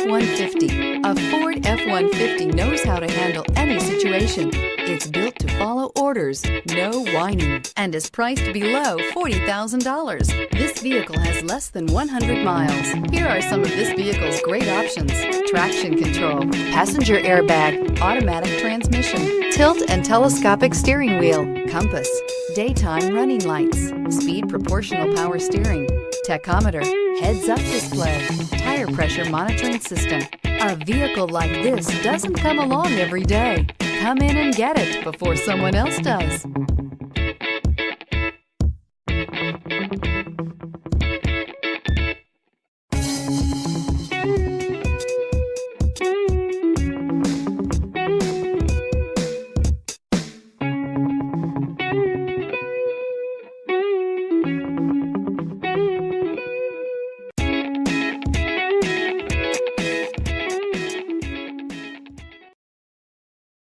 F-150. A Ford F-150 knows how to handle any situation. It's built to follow orders, no whining, and is priced below $40,000. This vehicle has less than 100 miles. Here are some of this vehicle's great options: traction control, passenger airbag, automatic transmission, tilt and telescopic steering wheel, compass, daytime running lights, speed proportional power steering, tachometer, heads-up display, tire pressure monitoring system. A vehicle like this doesn't come along every day. Come in and get it before someone else does.